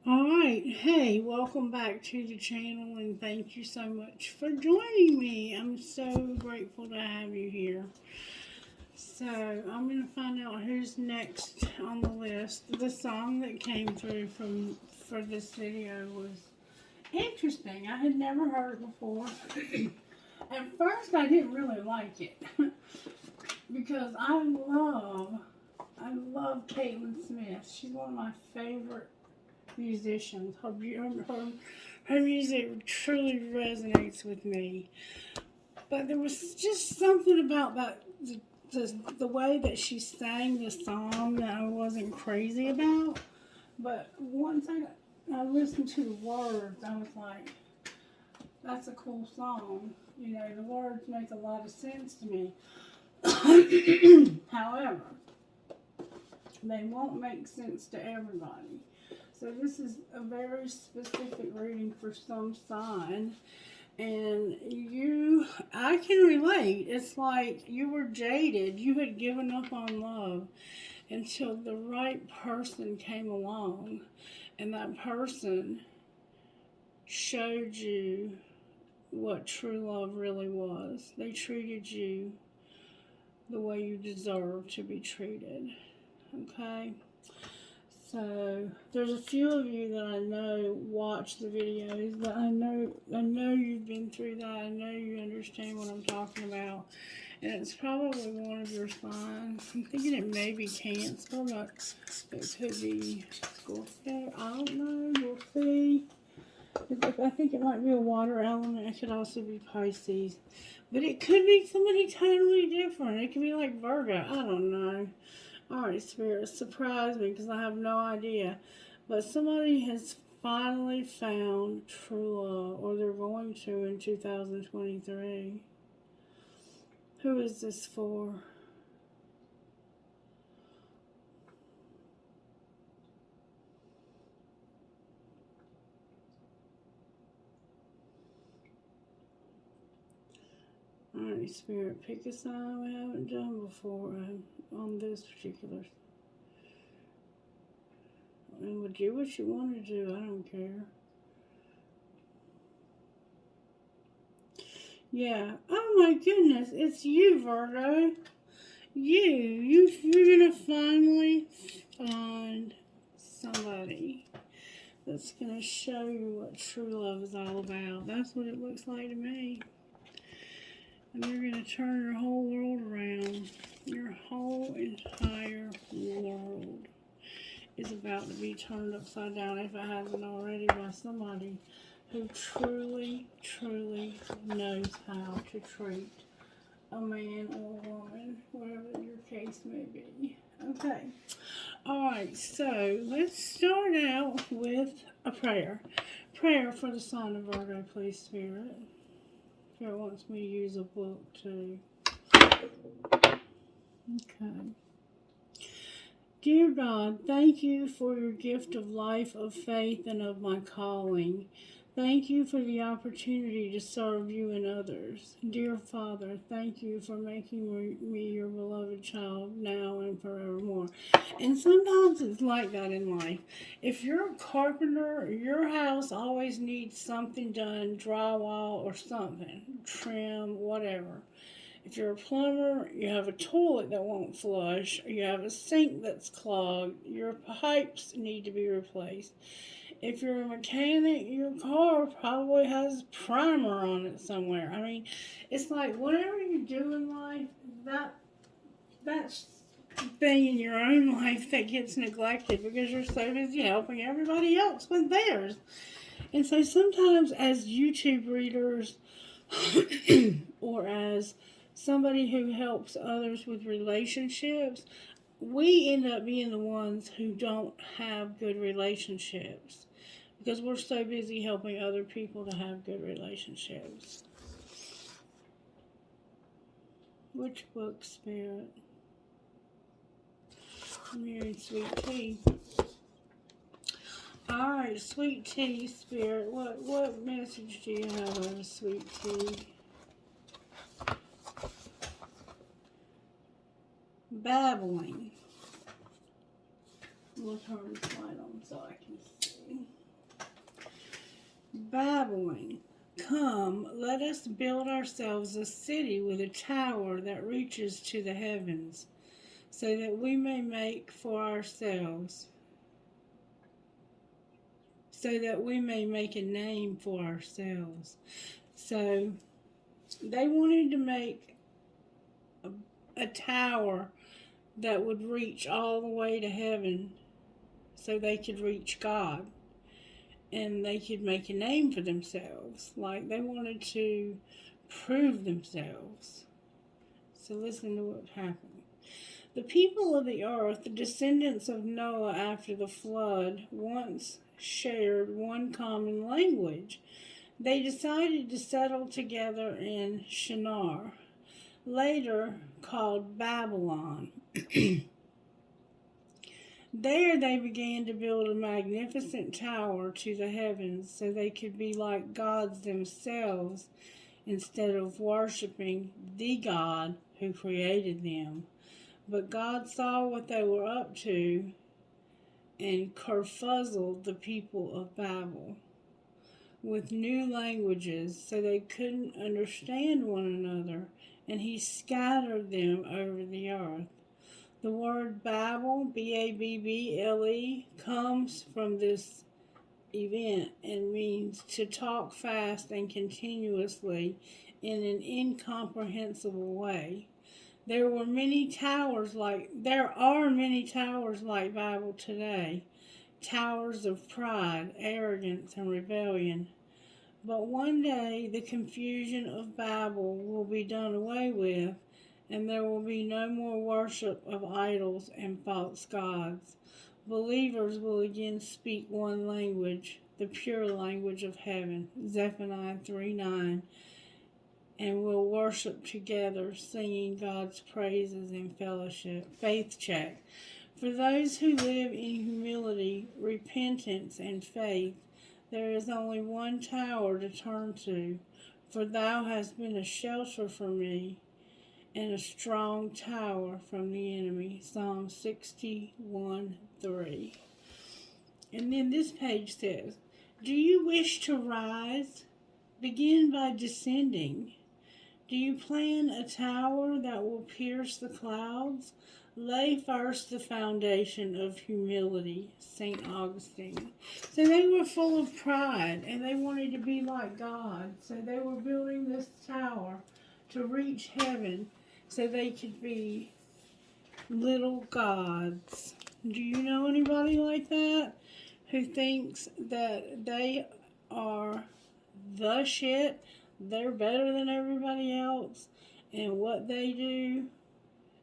Alright, hey, welcome back to the channel and thank you so much for joining me. I'm so grateful to have you here. So, I'm going to find out who's next on the list. The song that came through for this video was interesting. I had never heard it before. At first, I didn't really like it because I love Caitlin Smith. She's one of my favorite musicians. Her music truly resonates with me. But there was just something about that the way that she sang the song that I wasn't crazy about. But once I listened to the words, I was like, that's a cool song. You know, the words make a lot of sense to me. However, they won't make sense to everybody. So this is a very specific reading for some sign. And I can relate. It's like you were jaded. You had given up on love until the right person came along. And that person showed you what true love really was. They treated you the way you deserve to be treated. Okay? So, there's a few of you that I know watch the videos, that I know you've been through that, I know you understand what I'm talking about, and it's probably one of your signs. I'm thinking it may be Cancer, but it could be Scorpio, I don't know, we'll see. I think it might be a water element, it could also be Pisces, but it could be somebody totally different. It could be like Virgo, I don't know. Alright, Spirit, surprise me because I have no idea. But somebody has finally found true love, or they're going to in 2023. Who is this for? Alright, Spirit, pick a sign we haven't done before on this particular. And we'll do what you want to do, I don't care. Yeah. Oh my goodness, it's you, Virgo. You're gonna finally find somebody that's gonna show you what true love is all about. That's what it looks like to me. And they're gonna turn your whole world around. Your whole entire world is about to be turned upside down, if it hasn't already, by somebody who truly, truly knows how to treat a man or a woman, whatever your case may be. Okay. Alright, so let's start out with a prayer. Prayer for the sign of Virgo, please, Spirit. Spirit wants me to use a book too. Okay. Dear God, thank you for your gift of life, of faith, and of my calling. Thank you for the opportunity to serve you and others. Dear Father, thank you for making me your beloved child now and forevermore. And sometimes it's like that in life. If you're a carpenter, your house always needs something done, drywall or something, trim, whatever. If you're a plumber, you have a toilet that won't flush, or you have a sink that's clogged, your pipes need to be replaced. If you're a mechanic, your car probably has primer on it somewhere. I mean, it's like whatever you do in life, that's the thing in your own life that gets neglected because you're so busy helping everybody else with theirs. And so sometimes as YouTube readers or as somebody who helps others with relationships, we end up being the ones who don't have good relationships because we're so busy helping other people to have good relationships. Which book, Spirit? I'm hearing Sweet Tea. Alright, Sweet Tea, Spirit. What message do you have on Sweet Tea? Babbling. We'll turn this light on so I can see. babbling, "Come, let us build ourselves a city with a tower that reaches to the heavens, so that we may make for ourselves, so that we may make a name for ourselves." So they wanted to make a tower that would reach all the way to heaven so they could reach God and they could make a name for themselves. Like they wanted to prove themselves. So listen to what happened. The people of the earth, the descendants of Noah after the flood, once shared one common language. They decided to settle together in Shinar, later called Babylon. There they began to build a magnificent tower to the heavens so they could be like gods themselves instead of worshiping the God who created them. But God saw what they were up to and kerfuzzled the people of Babel with new languages so they couldn't understand one another, and he scattered them over the earth. The word Babel, Babble, comes from this event and means to talk fast and continuously in an incomprehensible way. There are many towers like Babel today, towers of pride, arrogance, and rebellion. But one day the confusion of Babel will be done away with, and there will be no more worship of idols and false gods. Believers will again speak one language, the pure language of heaven, Zephaniah 3:9, and will worship together, singing God's praises in fellowship. Faith check. For those who live in humility, repentance, and faith, there is only one tower to turn to, for thou hast been a shelter for me and a strong tower from the enemy. Psalm 61:3. And then this page says, do you wish to rise? Begin by descending. Do you plan a tower that will pierce the clouds? Lay first the foundation of humility, St. Augustine. So they were full of pride and they wanted to be like God. So they were building this tower to reach heaven so they could be little gods. Do you know anybody like that who thinks that they are the shit? They're better than everybody else, and what they do,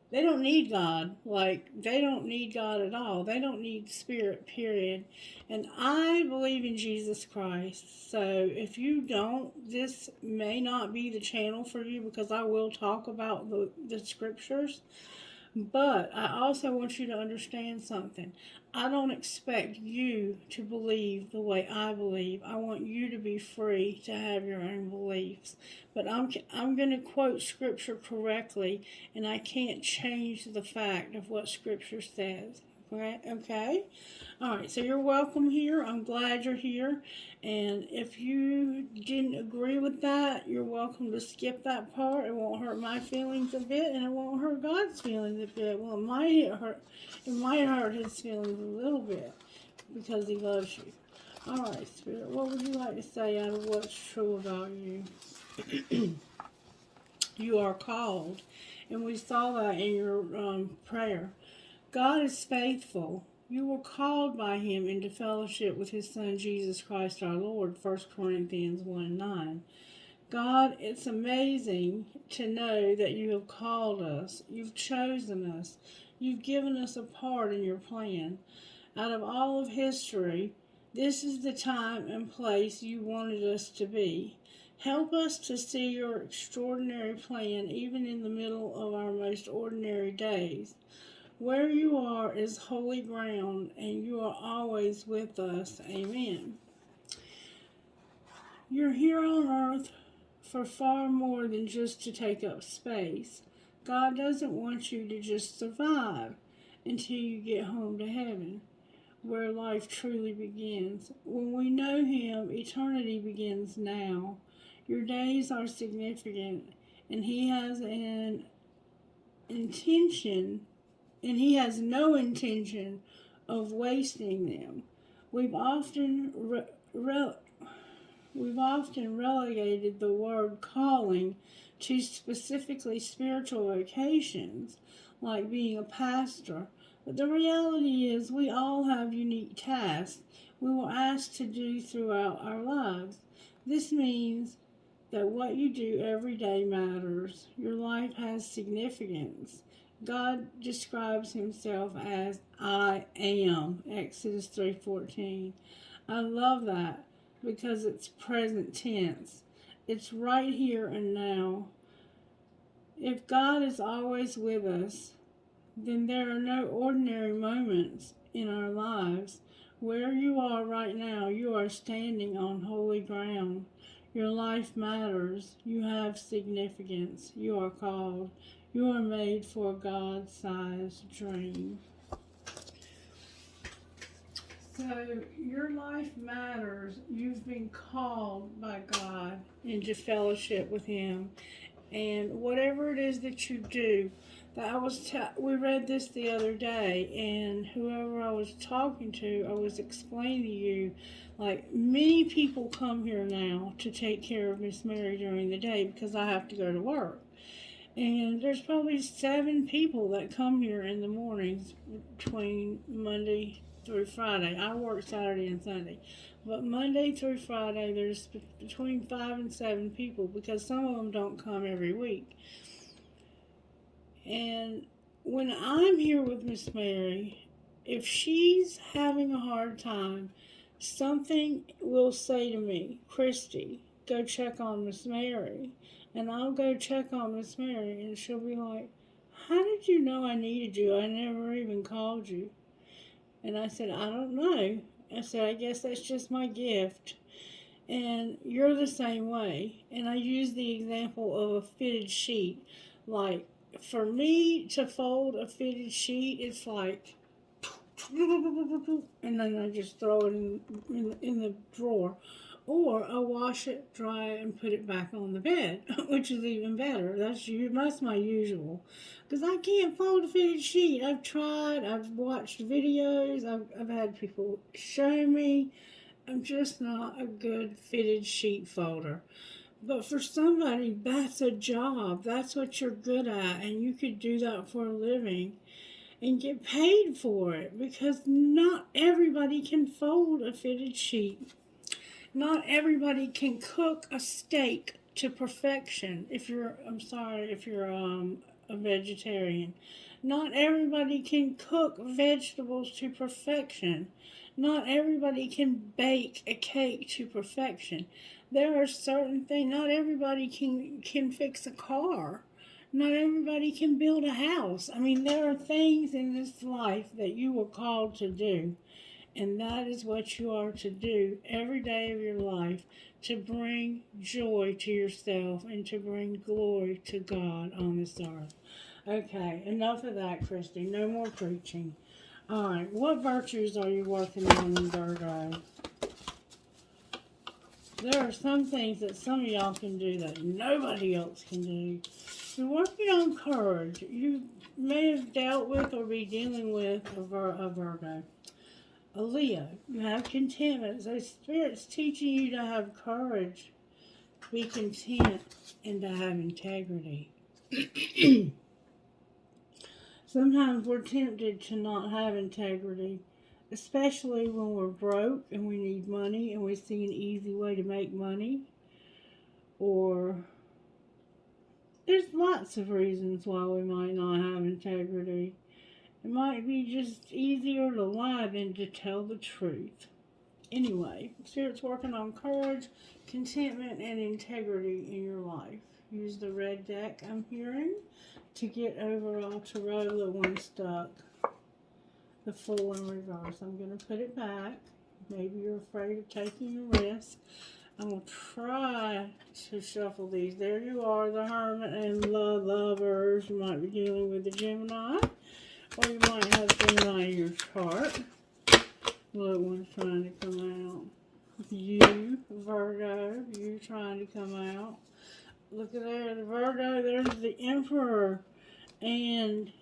they don't need God. Like, they don't need God at all. They don't need spirit, period. And I believe in Jesus Christ. So if you don't, this may not be the channel for you, because I will talk about the scriptures. But I also want you to understand something. I don't expect you to believe the way I believe. I want you to be free to have your own beliefs. But I'm going to quote Scripture correctly, and I can't change the fact of what Scripture says. Okay? All right, so you're welcome here. I'm glad you're here. And if you didn't agree with that, you're welcome to skip that part. It won't hurt my feelings a bit, and it won't hurt God's feelings a bit. Well, it might hurt his feelings a little bit because he loves you. All right, Spirit, what would you like to say out of what's true about you? You are called, and we saw that in your prayer. God is faithful. You were called by him into fellowship with his Son, Jesus Christ our Lord, 1 Corinthians 1:9. God, it's amazing to know that you have called us. You've chosen us. You've given us a part in your plan. Out of all of history, this is the time and place you wanted us to be. Help us to see your extraordinary plan even in the middle of our most ordinary days. Where you are is holy ground, and you are always with us. Amen. You're here on earth for far more than just to take up space. God doesn't want you to just survive until you get home to heaven. where life truly begins. When we know Him, eternity begins now. Your days are significant, and He has an intention, and He has no intention of wasting them. We've often relegated the word calling to specifically spiritual vocations, like being a pastor. But the reality is we all have unique tasks we were asked to do throughout our lives. This means that what you do every day matters. Your life has significance. God describes Himself as I am, Exodus 3:14. I love that because it's present tense. It's right here and now. If God is always with us, then there are no ordinary moments in our lives. Where you are right now, you are standing on holy ground. Your life matters. You have significance. You are called. You are made for a God-sized dream. So your life matters. You've been called by God into fellowship with Him. And whatever it is that you do, we read this the other day, and whoever I was talking to, I was explaining to you, like, many people come here now to take care of Miss Mary during the day because I have to go to work. And there's probably 7 people that come here in the mornings between Monday through Friday. I work Saturday and Sunday. But Monday through Friday, there's between 5 and 7 people because some of them don't come every week. And when I'm here with Miss Mary, if she's having a hard time, something will say to me, Christy, go check on Miss Mary. And I'll go check on Miss Mary, and she'll be like, how did you know I needed you? I never even called you. And I said, I don't know. I said, I guess that's just my gift. And you're the same way. And I use the example of a fitted sheet. Like, for me to fold a fitted sheet, it's like, and then I just throw it in the drawer. Or I wash it, dry it, and put it back on the bed, which is even better. That's my usual. Because I can't fold a fitted sheet. I've tried. I've watched videos. I've had people show me. I'm just not a good fitted sheet folder. But for somebody, that's a job. That's what you're good at. And you could do that for a living and get paid for it. Because not everybody can fold a fitted sheet. Not everybody can cook a steak to perfection. If you're a vegetarian. Not everybody can cook vegetables to perfection. Not everybody can bake a cake to perfection. There are certain things. Not everybody can fix a car. Not everybody can build a house. I mean, there are things in this life that you were called to do. And that is what you are to do every day of your life, to bring joy to yourself and to bring glory to God on this earth. Okay, enough of that, Christy. No more preaching. All right, what virtues are you working on in Virgo? There are some things that some of y'all can do that nobody else can do. You're working on courage. You may have dealt with or be dealing with a Virgo. A Leo, you have contentment. So Spirit's teaching you to have courage, be content, and to have integrity. Sometimes we're tempted to not have integrity, especially when we're broke and we need money and we see an easy way to make money. Or there's lots of reasons why we might not have integrity. It might be just easier to lie than to tell the truth. Anyway, Spirit's working on courage, contentment, and integrity in your life. Use the red deck I'm hearing to get overall tarot, the one stuck, the Fool in reverse. I'm going to put it back. Maybe you're afraid of taking a risk. I'm going to try to shuffle these. There you are, the Hermit and the Lovers. You might be dealing with the Gemini. Or you might have Gemini in your chart. Blue one's trying to come out. You, Virgo, you trying to come out. Look at there, the Virgo, there's the Emperor and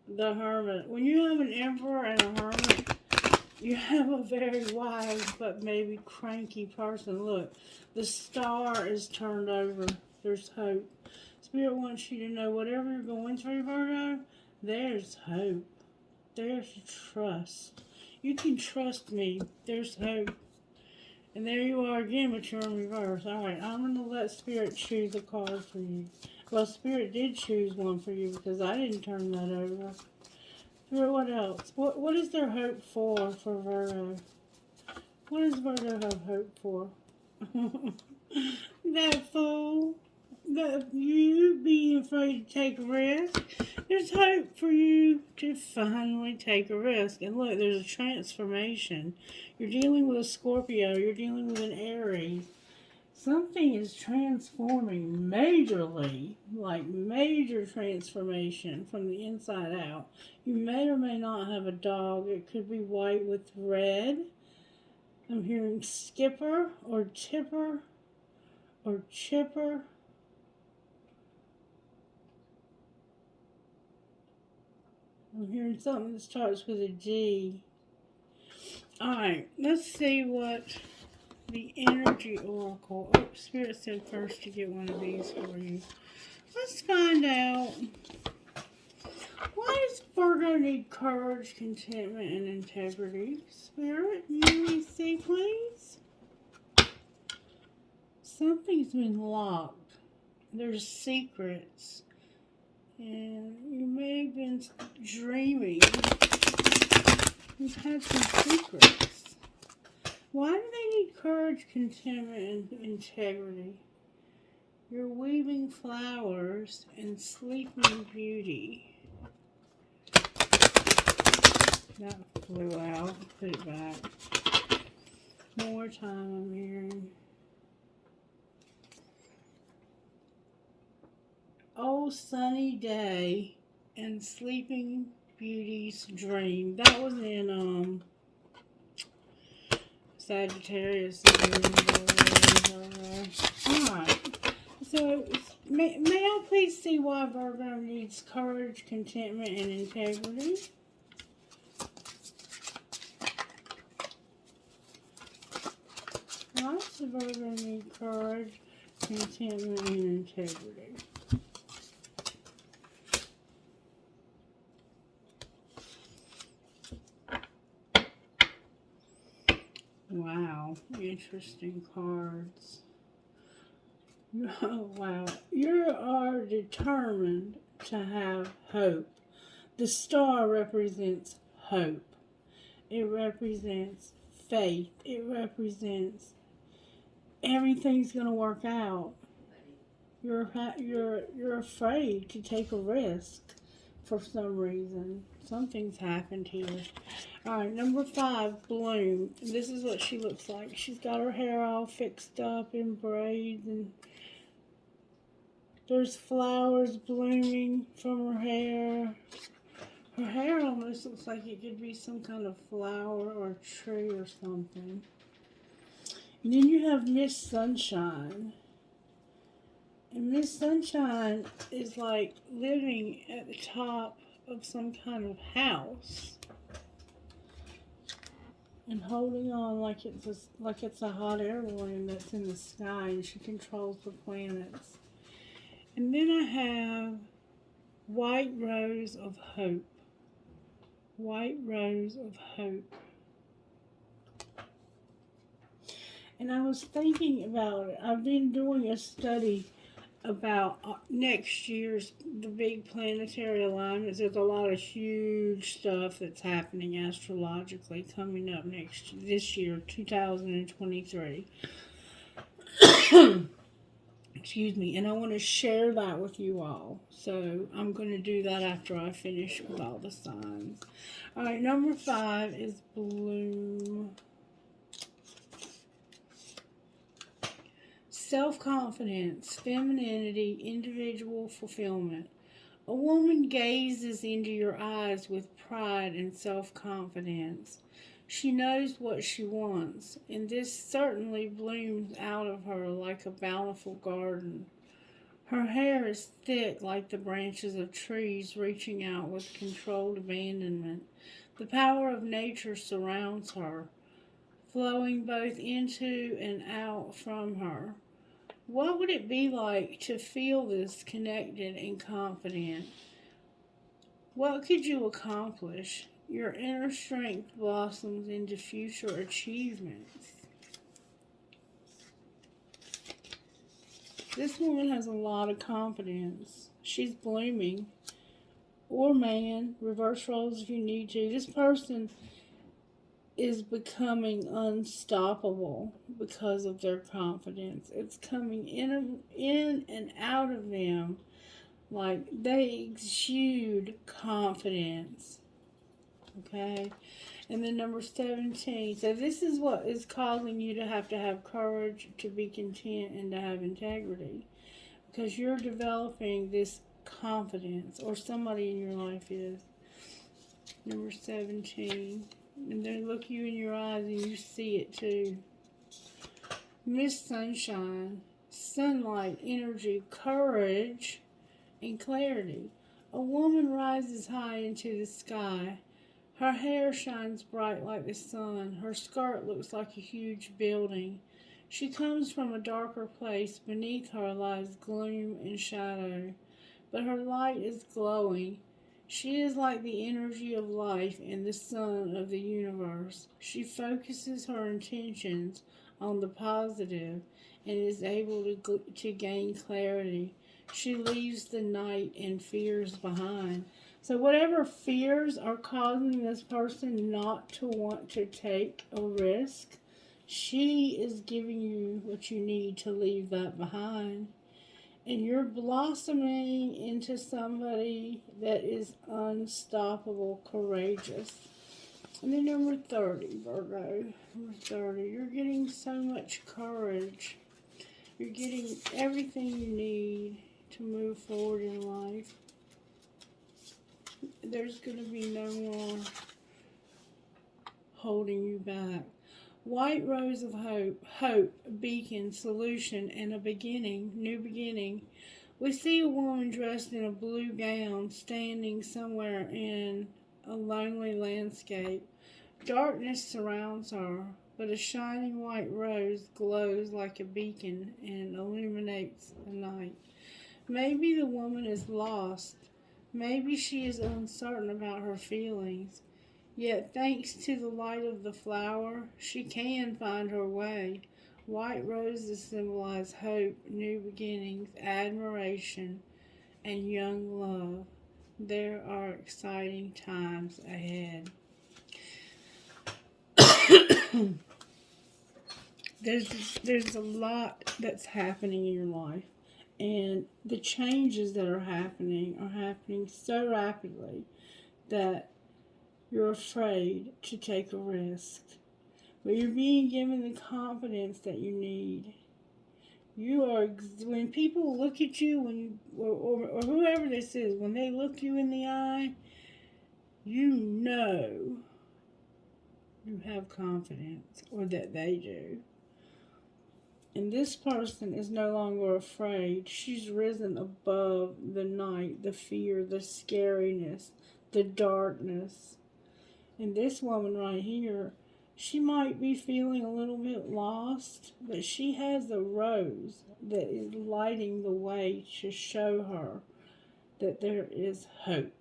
the Hermit. When you have an Emperor and a Hermit, you have a very wise but maybe cranky person. Look, the star is turned over. There's hope. Spirit wants you to know whatever you're going through, Virgo, there's hope. There's trust. You can trust me. There's hope. And there you are again, but you're in reverse. Alright, I'm going to let Spirit choose a card for you. Well, Spirit did choose one for you because I didn't turn that over. Spirit, what else? What is there hope for Virgo? What does Virgo have hope for? That fool. That you being afraid to take a risk. There's hope for you to finally take a risk. And look, there's a transformation. You're dealing with a Scorpio. You're dealing with an Aries. Something is transforming majorly, like major transformation from the inside out. You may or may not have a dog. It could be white with red. I'm hearing skipper or tipper or chipper. I'm hearing something that starts with a G. Alright, let's see what the energy oracle. Oh, Spirit said first to get one of these for you. Let's find out. Why does Virgo need courage, contentment, and integrity? Spirit, you may see, please. Something's been locked. There's secrets. And you may have been dreaming. You've had some secrets. Why do they need courage, contentment, and integrity? You're weaving flowers and sleeping beauty. That flew out. Put it back. More time I'm hearing. Oh, sunny day and sleeping beauty's dream. That was in Sagittarius. Alright. So, may I please see why Virgo needs courage, contentment, and integrity? Why does Virgo need courage, contentment, and integrity? Wow, interesting cards. Oh, wow. You are determined to have hope. The star represents hope. It represents faith. It represents everything's going to work out. You're afraid to take a risk for some reason. Something's happened here. Alright, number 5, Bloom. This is what she looks like. She's got her hair all fixed up in braids, and there's flowers blooming from her hair. Her hair almost looks like it could be some kind of flower or tree or something. And then you have Miss Sunshine. And Miss Sunshine is like living at the top of some kind of house and holding on like it's a hot air balloon that's in the sky, and she controls the planets. And then I have White Rose of Hope. White Rose of Hope. And I was thinking about it. I've been doing a study about next year's, the big planetary alignments. There's a lot of huge stuff that's happening astrologically coming up this year, 2023. Excuse me. And I want to share that with you all. So I'm going to do that after I finish with all the signs. All right, number 5 is Bloom. Self-confidence, femininity, individual fulfillment. A woman gazes into your eyes with pride and self-confidence. She knows what she wants, and this certainly blooms out of her like a bountiful garden. Her hair is thick like the branches of trees reaching out with controlled abandonment. The power of nature surrounds her, flowing both into and out from her. What would it be like to feel this connected and confident? What could you accomplish? Your inner strength blossoms into future achievements. This woman has a lot of confidence. She's blooming. Or man, reverse roles if you need to. This person is becoming unstoppable because of their confidence. It's coming in and out of them like they exude confidence. Okay? And then number 17. So this is what is causing you to have courage, to be content, and to have integrity. Because you're developing this confidence, or somebody in your life is. Number 17. And they look you in your eyes and you see it too. Miss Sunshine, sunlight, energy, courage, and clarity. A woman rises high into the sky. Her hair shines bright like the sun. Her skirt looks like a huge building. She comes from a darker place. Beneath her lies gloom and shadow, but her light is glowing. She is like the energy of life and the sun of the universe. She focuses her intentions on the positive and is able to gain clarity. She leaves the night and fears behind. So whatever fears are causing this person not to want to take a risk, she is giving you what you need to leave that behind. And you're blossoming into somebody that is unstoppable, courageous. And then number 30, Virgo. Number 30, you're getting so much courage. You're getting everything you need to move forward in life. There's going to be no more holding you back. White rose of hope, beacon, solution, and a beginning, new beginning. We see a woman dressed in a blue gown standing somewhere in a lonely landscape. Darkness surrounds her, but a shining white rose glows like a beacon and illuminates the night. Maybe the woman is lost. Maybe she is uncertain about her feelings. Yet, thanks to the light of the flower, she can find her way. White roses symbolize hope, new beginnings, admiration, and young love. There are exciting times ahead. There's a lot that's happening in your life, and the changes that are happening so rapidly that you're afraid to take a risk. But you're being given the confidence that you need. When people look at you, or whoever this is, when they look you in the eye, you know you have confidence, or that they do. And this person is no longer afraid. She's risen above the night, the fear, the scariness, the darkness. And this woman right here, she might be feeling a little bit lost, but she has a rose that is lighting the way to show her that there is hope.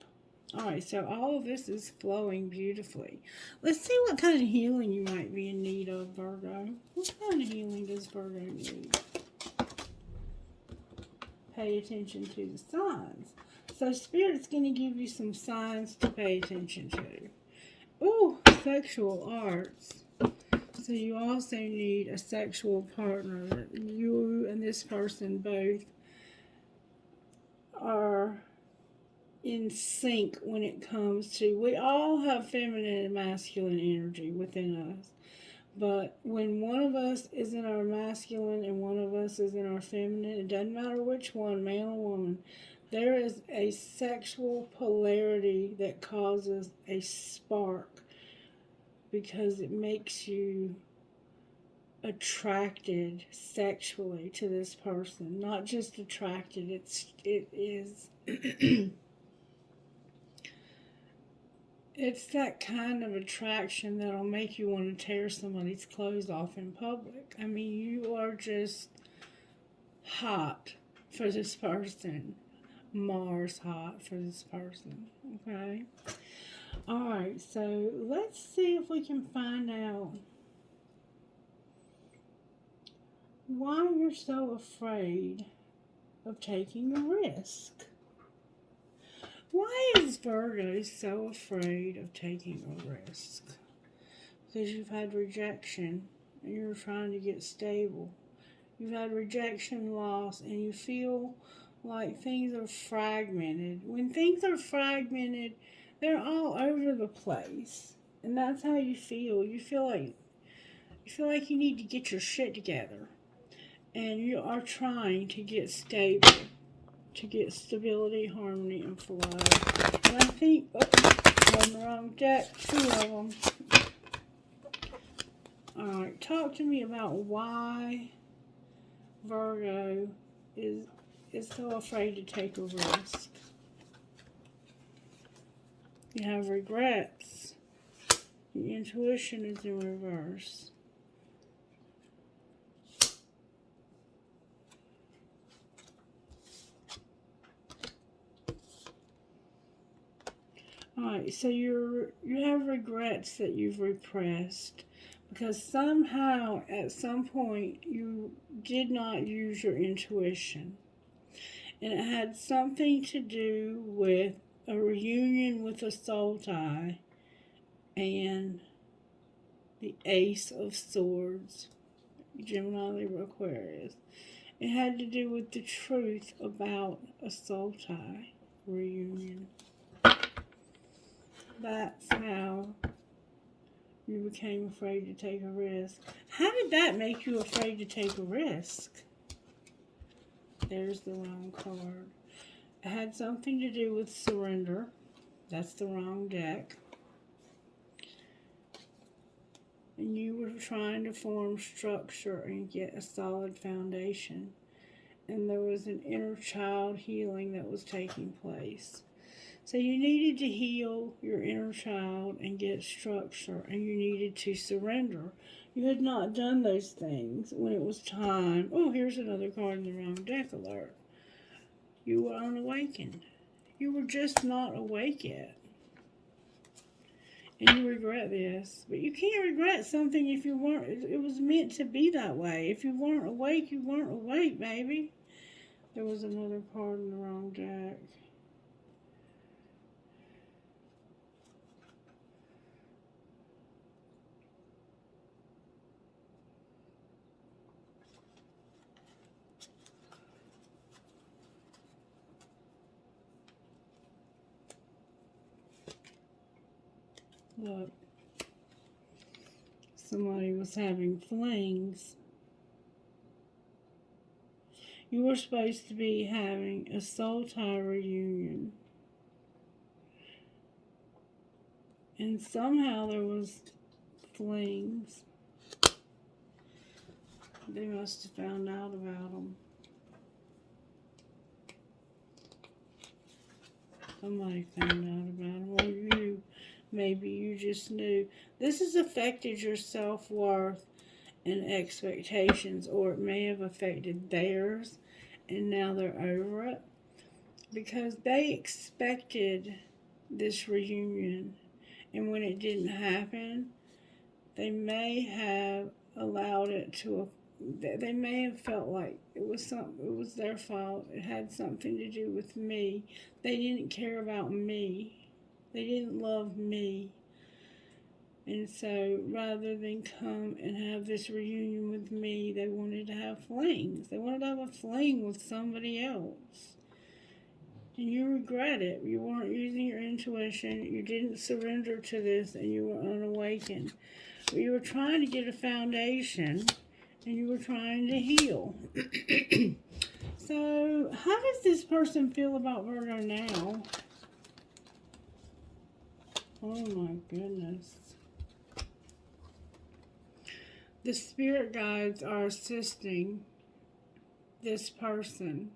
Alright, so all of this is flowing beautifully. Let's see what kind of healing you might be in need of, Virgo. What kind of healing does Virgo need? Pay attention to the signs. So Spirit's going to give you some signs to pay attention to. Ooh, sexual arts. So you also need a sexual partner. That you and this person both are in sync when it comes to, we all have feminine and masculine energy within us, but when one of us is in our masculine and one of us is in our feminine, it doesn't matter which one, man or woman, there is a sexual polarity that causes a spark because it makes you attracted sexually to this person. Not just attracted, it is it's that kind of attraction that'll make you want to tear somebody's clothes off in public. I mean, you are just hot for this person. Mars hot for this person. Okay? Alright, so let's see if we can find out why you're so afraid of taking a risk. Why is Virgo so afraid of taking a risk? Because you've had rejection and you're trying to get stable. You've had rejection, loss, and you feel like things are fragmented. When things are fragmented, they're all over the place. And that's how you feel. You feel like you need to get your shit together. And you are trying to get stable, to get stability, harmony, and flow. And I think, on the wrong deck, 2 of them. Alright, talk to me about why Virgo is so afraid to take a risk. You have regrets. Your intuition is in reverse. Alright, so you have regrets that you've repressed because somehow at some point you did not use your intuition. And it had something to do with a reunion with a soul tie and the Ace of Swords, Gemini, Libra, Aquarius. It had to do with the truth about a soul tie reunion. That's how you became afraid to take a risk. How did that make you afraid to take a risk? There's the wrong card. It had something to do with surrender. That's the wrong deck. And you were trying to form structure and get a solid foundation. And there was an inner child healing that was taking place. So you needed to heal your inner child and get structure, and you needed to surrender. You had not done those things when it was time. Oh, here's another card in the wrong deck alert. You were unawakened. You were just not awake yet. And you regret this. But you can't regret something if you weren't. It was meant to be that way. If you weren't awake, you weren't awake, baby. There was another card in the wrong deck. Look, somebody was having flings. You were supposed to be having a soul tie reunion. And somehow there was flings. They must have found out about them. Somebody found out about them, or you. Maybe you just knew. This has affected your self-worth and expectations, or it may have affected theirs, and now they're over it. Because they expected this reunion, and when it didn't happen, they may have allowed it to, they may have felt like it was their fault. It had something to do with me. They didn't care about me. They didn't love me. And so rather than come and have this reunion with me, they wanted to have flings. They wanted to have a fling with somebody else. And you regret it. You weren't using your intuition. You didn't surrender to this, and you were unawakened. But you were trying to get a foundation, and you were trying to heal. So how does this person feel about Virgo now? Oh my goodness. the spirit guides are assisting this person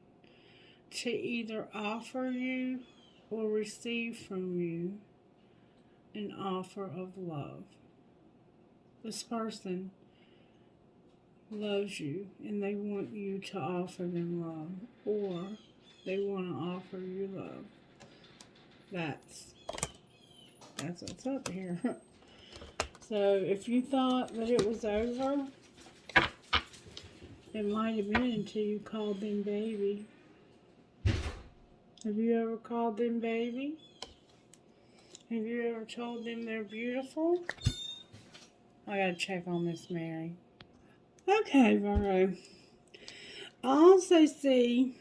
to either offer you or receive from you an offer of love. This person loves you and they want you to offer them love, or they want to offer you love. That's what's up here. So if you thought that it was over, it might have been until you called them baby. Have you ever called them baby? Have you ever told them they're beautiful? I gotta check on Miss Mary. Okay, Virgo. I also see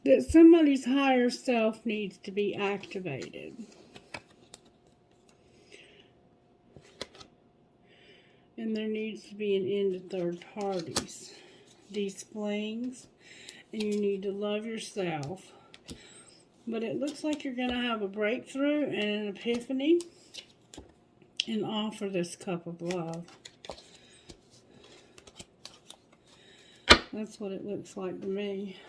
that somebody's higher self needs to be activated. And there needs to be an end to third parties. These flings, and you need to love yourself. But it looks like you're going to have a breakthrough and an epiphany and offer this cup of love. That's what it looks like to me.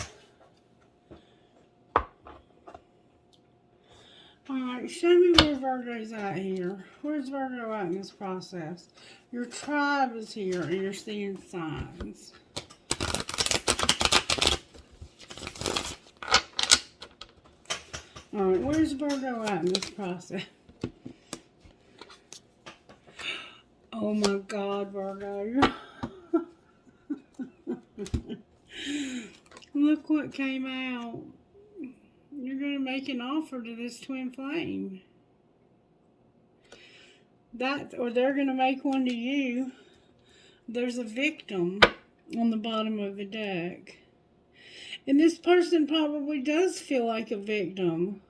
Alright, show me where Virgo's at here. Where's Virgo at in this process? Your tribe is here and you're seeing signs. Alright, where's Virgo at in this process? Oh my God, Virgo. Look what came out. You're going to make an offer to this twin flame. Or they're going to make one to you. There's a victim on the bottom of the deck. And this person probably does feel like a victim.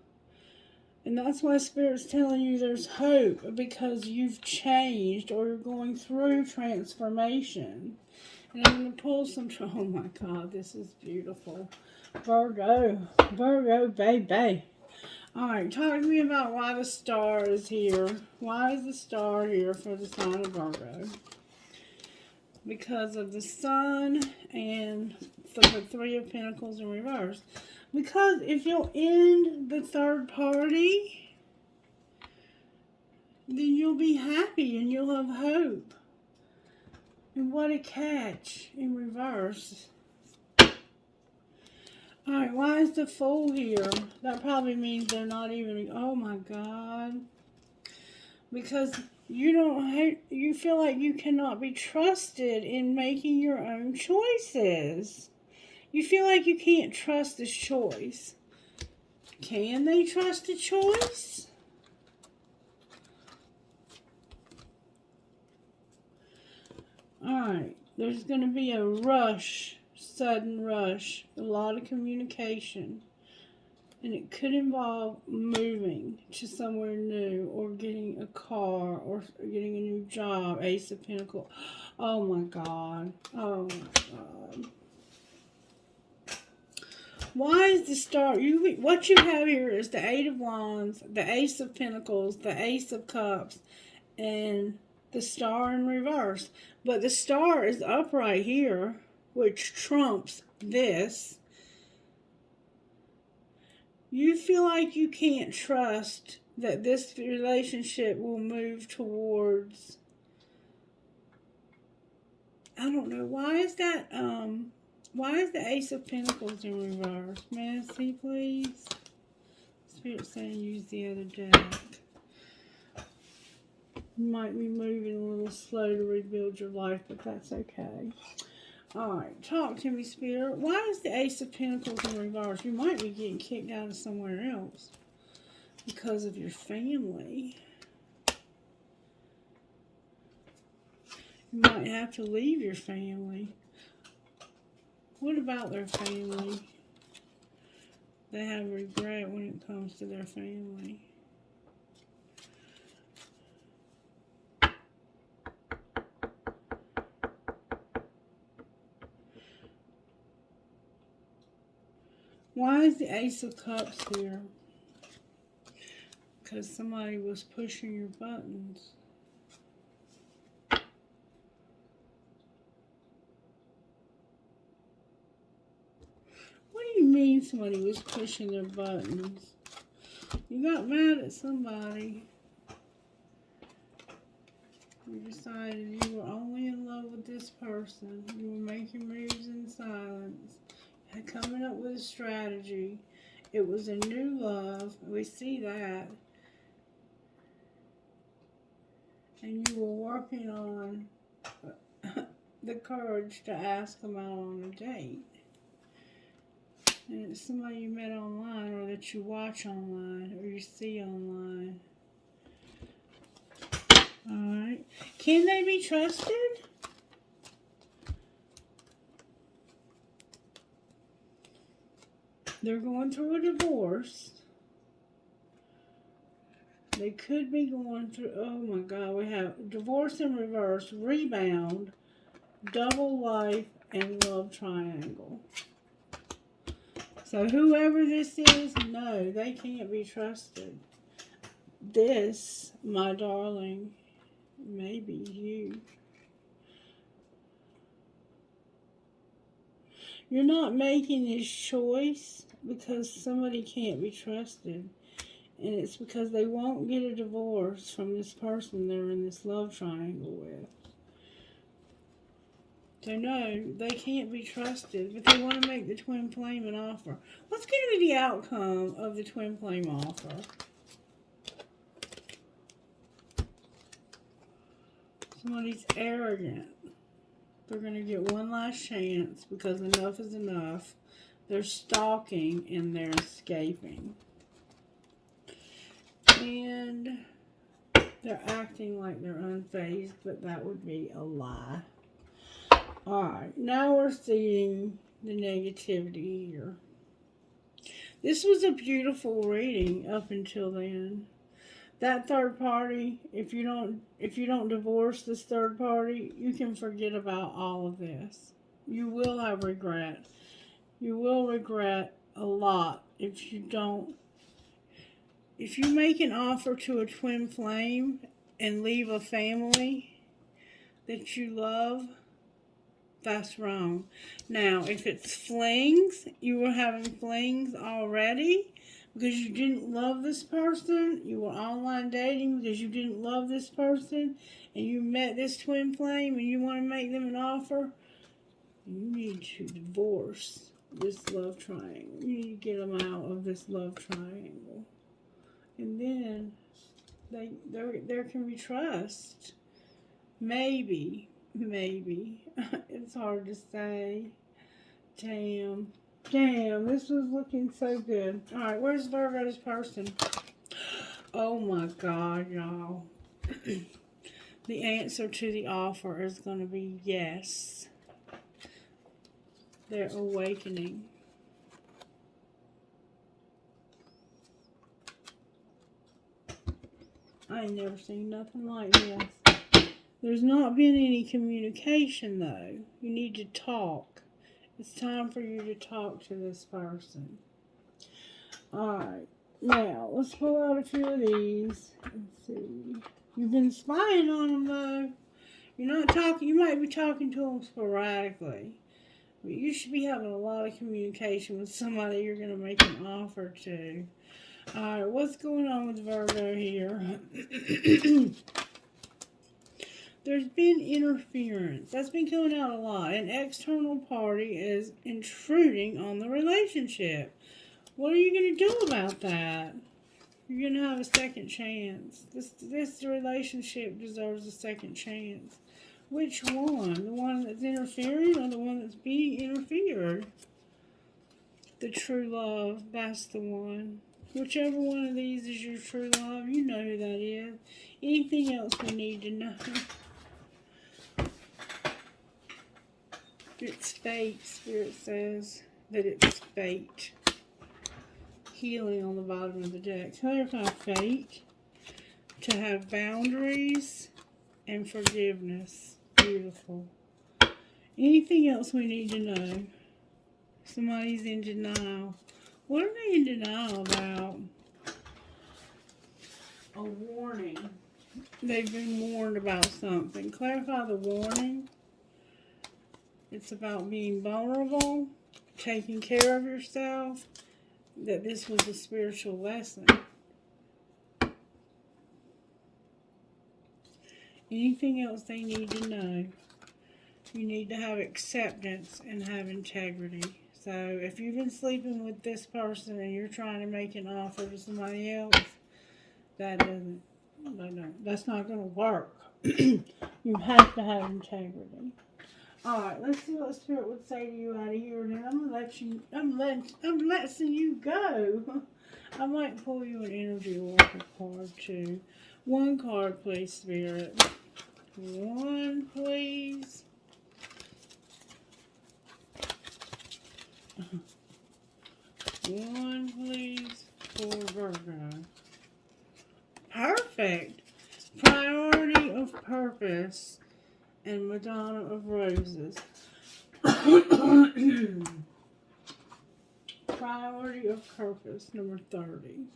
And that's why Spirit's telling you there's hope, because you've changed or you're going through transformation. And I'm going to pull some... Oh my God, this is beautiful. Virgo, baby. Alright, talk to me about why the star is here. Why is the star here for the sign of Virgo? Because of the sun and the Three of Pentacles in reverse. Because if you'll end the third party, then you'll be happy and you'll have hope. And what a catch in reverse. Alright, why is the Fool here? That probably means they're not even... Oh my God. Because you feel like you cannot be trusted in making your own choices. You feel like you can't trust this choice. Can they trust a choice? Alright, there's going to be a rush. Sudden rush, a lot of communication, and it could involve moving to somewhere new or getting a car or getting a new job. Ace of Pentacles. Oh my God. Oh my God. Why is the star? What you have here is the Eight of Wands, the Ace of Pentacles, the Ace of Cups, and the star in reverse. But the star is upright here, which trumps this. You feel like you can't trust that this relationship will move towards... I don't know. Why is that, why is the Ace of Pentacles in reverse? May I see, please? Spirit's saying use the other deck. You might be moving a little slow to rebuild your life, but that's okay. Alright, talk to me, Spirit. Why is the Ace of Pentacles in reverse? You might be getting kicked out of somewhere else because of your family. You might have to leave your family. What about their family? They have regret when it comes to their family. Why is the Ace of Cups here? Because somebody was pushing your buttons. mean somebody was pushing their buttons. You got mad at somebody. You decided you were only in love with this person. You were making moves in silence. And coming up with a strategy. It was a new love. We see that. And you were working on the courage to ask them out on a date. And it's somebody you met online, or that you watch online, or you see online. Alright. Can they be trusted? They're going through a divorce. They could be going through, oh my God, we have divorce in reverse, rebound, double life, and love triangle. So whoever this is, no, they can't be trusted. This, my darling, may be you. You're not making this choice because somebody can't be trusted. And it's because they won't get a divorce from this person they're in this love triangle with. So no, they can't be trusted, but they want to make the twin flame an offer. What's going to be the outcome of the twin flame offer? Somebody's arrogant. They're going to get one last chance because enough is enough. They're stalking and they're escaping. And they're acting like they're unfazed, but that would be a lie. Alright, now we're seeing the negativity here. This was a beautiful reading up until then. That third party, if you don't divorce this third party, you can forget about all of this. You will have regret. You will regret a lot if you don't. If you make an offer to a twin flame and leave a family that you love, that's wrong. Now, if it's flings, you were having flings already because you didn't love this person, you were online dating because you didn't love this person, and you met this twin flame and you want to make them an offer, you need to divorce this love triangle. You need to get them out of this love triangle. And then there can be trust. Maybe. It's hard to say. Damn, this was looking so good. Alright, where's Virgo's person? Oh my God, y'all. The answer to the offer is going to be yes. They're awakening. I ain't never seen nothing like this. There's not been any communication, though. You need to talk. It's time for you to talk to this person. Alright. Now, let's pull out a few of these. Let's see. You've been spying on them, though. You're not talking. You might be talking to them sporadically. But you should be having a lot of communication with somebody you're going to make an offer to. Alright, what's going on with Virgo here? There's been interference. That's been coming out a lot. An external party is intruding on the relationship. What are you going to do about that? You're going to have a second chance. This relationship deserves a second chance. Which one? The one that's interfering or the one that's being interfered? The true love. That's the one. Whichever one of these is your true love, you know who that is. Anything else we need to know? It's fate. Spirit says that it's fate. Healing on the bottom of the deck. Clarify fate. To have boundaries and forgiveness. Beautiful. Anything else we need to know? Somebody's in denial. What are they in denial about? A warning. They've been warned about something. Clarify the warning. It's about being vulnerable taking care of yourself, that this was a spiritual lesson. Anything else they need to know? You need to have acceptance and have integrity. So if you've been sleeping with this person and you're trying to make an offer to somebody else, that's not going to work. You have to have integrity. All right, let's see what Spirit would say to you out of here. And then I'm letting you go. I might pull you an energy oracle card too. One card, please, Spirit. One, please. One, please, for Virgo. Perfect. Priority of purpose and Madonna of Roses. Priority of purpose, number 30.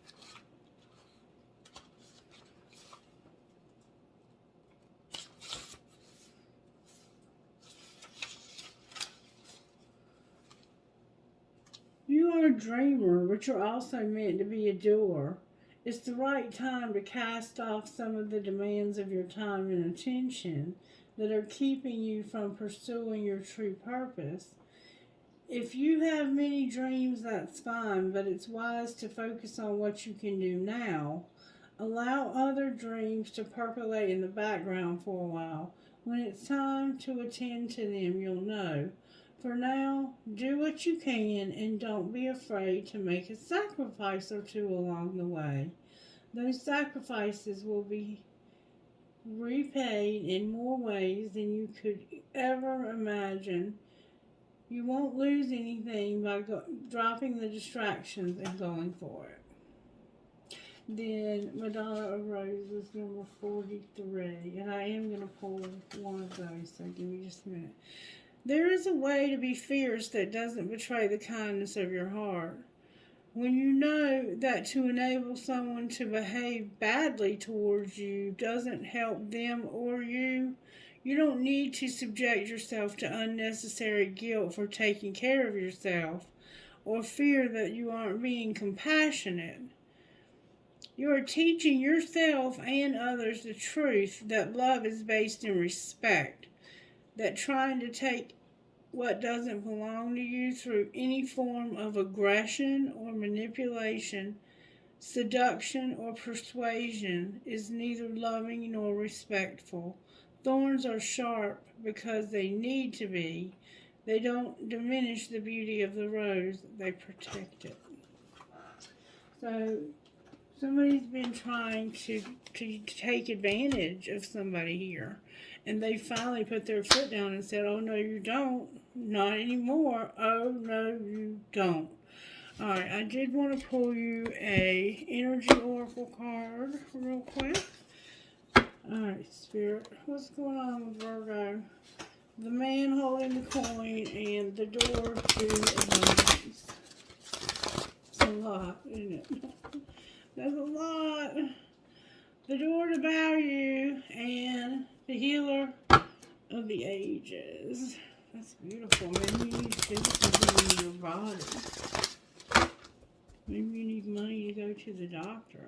You are a dreamer, but you're also meant to be a doer. It's the right time to cast off some of the demands of your time and attention that are keeping you from pursuing your true purpose. If you have many dreams, that's fine, but it's wise to focus on what you can do now. Allow other dreams to percolate in the background for a while. When it's time to attend to them, you'll know. For now, do what you can and don't be afraid to make a sacrifice or two along the way. Those sacrifices will be repaid in more ways than you could ever imagine. You won't lose anything by dropping the distractions and going for it. Then Madonna of Roses, number 43. And I am going to pull one of those, so give me just a minute. There is a way to be fierce that doesn't betray the kindness of your heart. When you know that to enable someone to behave badly towards you doesn't help them or you, you don't need to subject yourself to unnecessary guilt for taking care of yourself or fear that you aren't being compassionate. You are teaching yourself and others the truth that love is based in respect, that trying to take what doesn't belong to you through any form of aggression or manipulation, seduction or persuasion is neither loving nor respectful. Thorns are sharp because they need to be. They don't diminish the beauty of the rose, they protect it. So somebody's been trying to take advantage of somebody here. And they finally put their foot down and said, oh, no, you don't. Not anymore. Oh, no, you don't. All right, I did want to pull you a energy oracle card real quick. All right, Spirit, what's going on with Virgo? The man holding the coin and the door to abundance. It's a lot, isn't it? That's a lot. The door to value and the healer of the ages. That's beautiful. Maybe you need physical in your body. Maybe you need money to go to the doctor.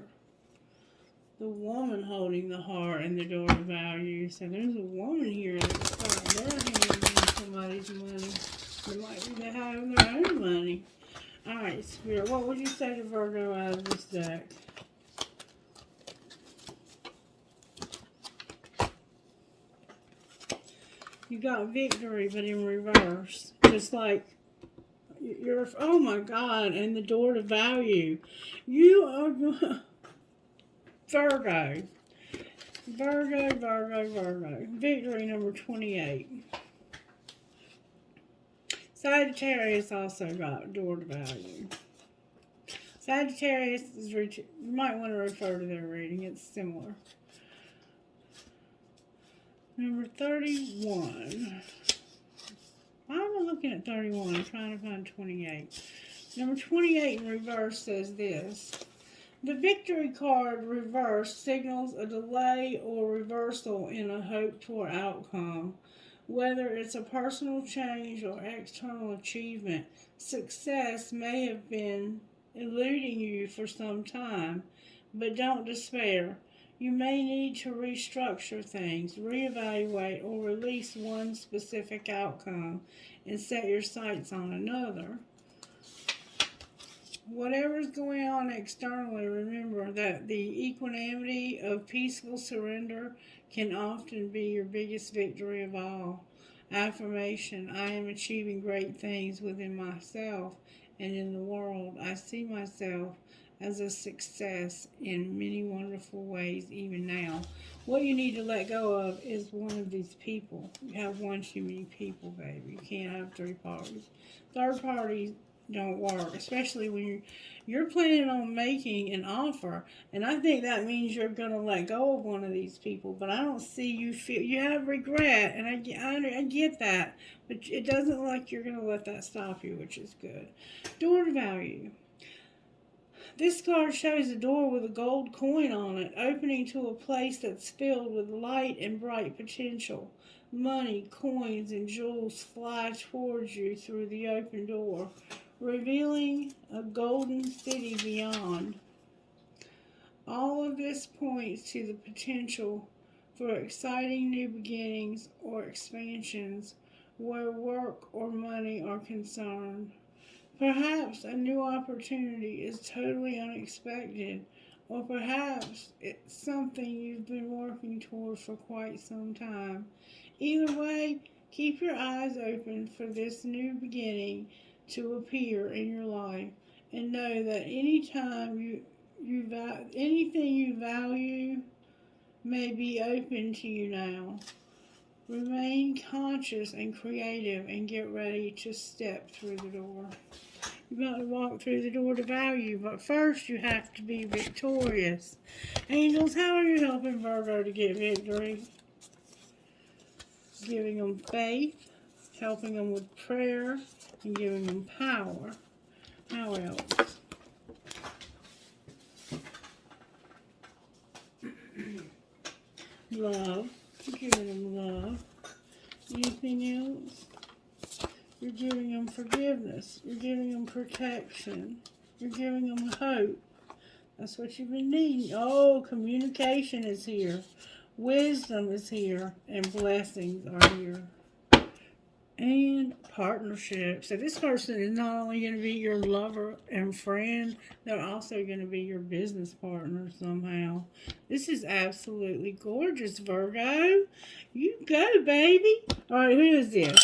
The woman holding the heart and the door to value. So there's a woman here that's got their hand in somebody's money. It might be they have their own money. Alright, Spirit, what would you say to Virgo out of this deck? You got victory, but in reverse. Just like you're, oh my God, and the door to value. You are Virgo. Virgo. Victory number 28. Sagittarius also got door to value. Sagittarius is, you might want to refer to their reading. It's similar. Number 31. Why am I looking at 31? I'm trying to find 28. Number 28 in reverse says this. The victory card reverse signals a delay or reversal in a hoped-for outcome. Whether it's a personal change or external achievement, success may have been eluding you for some time, but don't despair. You may need to restructure things, reevaluate, or release one specific outcome and set your sights on another. Whatever's going on externally, remember that the equanimity of peaceful surrender can often be your biggest victory of all. Affirmation: I am achieving great things within myself and in the world. I see myself as a success in many wonderful ways, even now. What you need to let go of is one of these people. You have one too many people, baby. You can't have three parties. Third parties don't work, especially when you're planning on making an offer, and I think that means you're going to let go of one of these people, but I don't see you feel you have regret, and I get that, but it doesn't look like you're going to let that stop you, which is good. Door value. This card shows a door with a gold coin on it, opening to a place that's filled with light and bright potential. Money, coins, and jewels fly towards you through the open door, revealing a golden city beyond. All of this points to the potential for exciting new beginnings or expansions where work or money are concerned. Perhaps a new opportunity is totally unexpected, or perhaps it's something you've been working toward for quite some time. Either way, keep your eyes open for this new beginning to appear in your life, and know that anything you value may be open to you now. Remain conscious and creative, and get ready to step through the door. You're about to walk through the door to value, but first you have to be victorious. Angels, how are you helping Virgo to get victory? Giving them faith, helping them with prayer, and giving them power. How else? Love. Giving them love. Anything else? You're giving them forgiveness. You're giving them protection. You're giving them hope. That's what you've been needing. Oh, communication is here. Wisdom is here. And blessings are here. And partnership. So this person is not only going to be your lover and friend, they're also going to be your business partner somehow. This is absolutely gorgeous, Virgo. You go, baby. All right, who is this?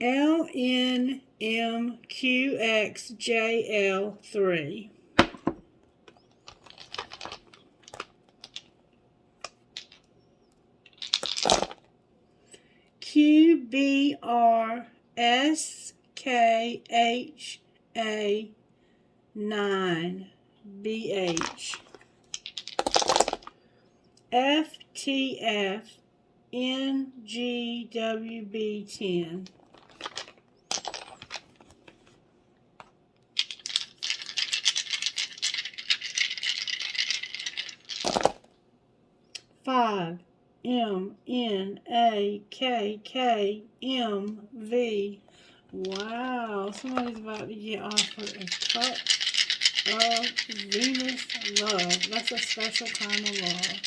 LNMQXJL3. QBRSKHA9BH. FTFNGWB10. Five MNAKKMV. Wow, somebody's about to get offered a cup of Venus love. That's a special kind of love.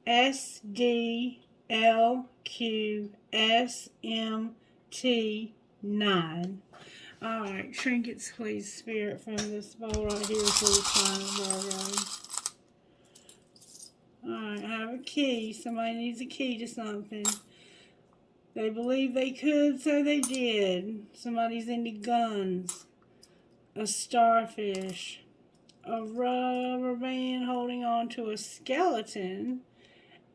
SDLQSMT9. Alright, trinkets, please, Spirit, from this bowl right here for the sign of Virgo. Alright, I have a key. Somebody needs a key to something. They believe they could, so they did. Somebody's into guns. A starfish. A rubber band holding on to a skeleton.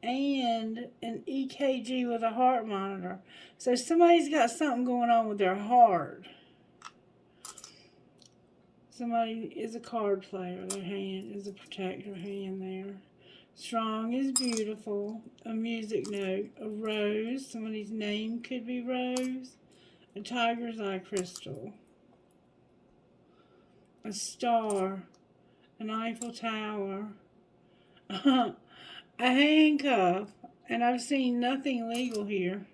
And an EKG with a heart monitor. So somebody's got something going on with their heart. Somebody is a card player. Their hand is a protector hand there. Strong is beautiful. A music note. A rose. Somebody's name could be Rose. A tiger's eye crystal. A star. An Eiffel Tower. A handcuff. And I've seen nothing legal here.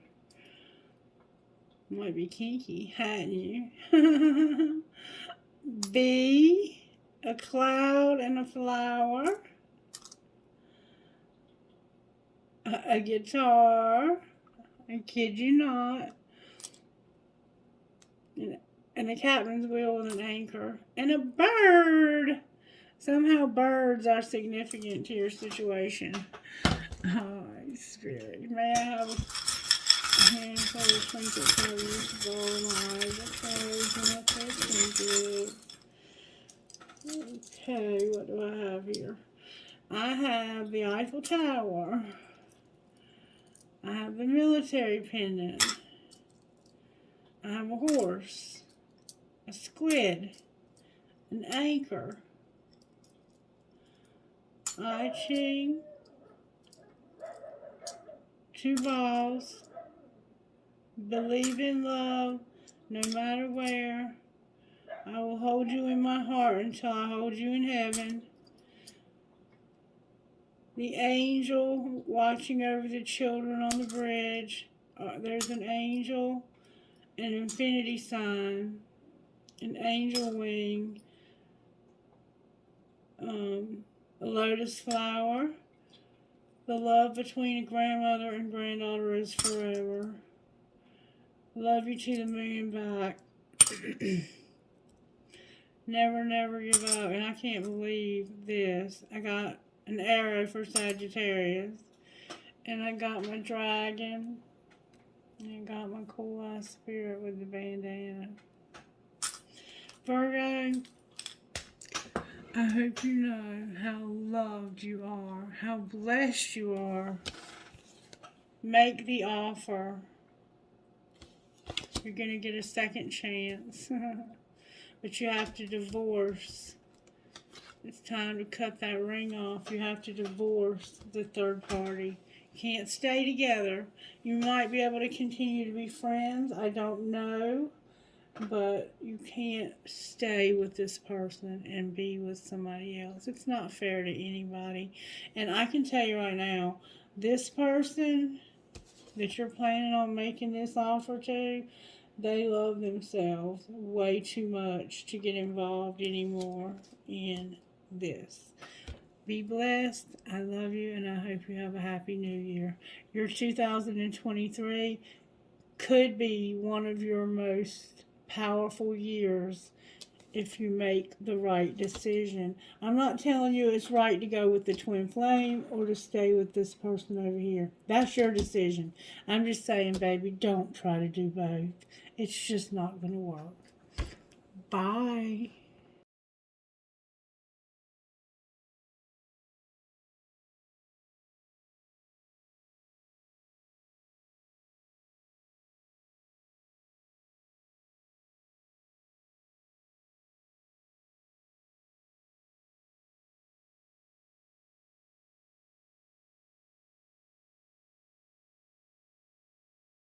Might be kinky, hadn't you? B, a cloud and a flower. A guitar. I kid you not. And a captain's wheel with an anchor. And a bird. Somehow birds are significant to your situation. Oh, Spirit. May I have a handful of twinkle colors, ball in my eyes, and I say twinkle. Okay, what do I have here? I have the Eiffel Tower. I have the military pendant. I have a horse, a squid, an anchor, I Ching, 2 balls, believe in love, no matter where. I will hold you in my heart until I hold you in heaven. The angel watching over the children on the bridge. There's an angel, an infinity sign, an angel wing, a lotus flower. The love between a grandmother and granddaughter is forever. Love you to the moon and back. Never, never give up. And I can't believe this. I got an arrow for Sagittarius. And I got my dragon. And I got my cool ass spirit with the bandana. Virgo, I hope you know how loved you are, how blessed you are. Make the offer. You're going to get a second chance. But you have to divorce. It's time to cut that ring off. You have to divorce the third party. You can't stay together. You might be able to continue to be friends. I don't know. But you can't stay with this person and be with somebody else. It's not fair to anybody. And I can tell you right now, this person that you're planning on making this offer to, they love themselves way too much to get involved anymore in this. Be blessed. I love you, and I hope you have a happy new year. Your 2023 could be one of your most powerful years if you make the right decision. I'm not telling you it's right to go with the twin flame or to stay with this person over here. That's your decision. I'm just saying, baby, don't try to do both. It's just not going to work. Bye.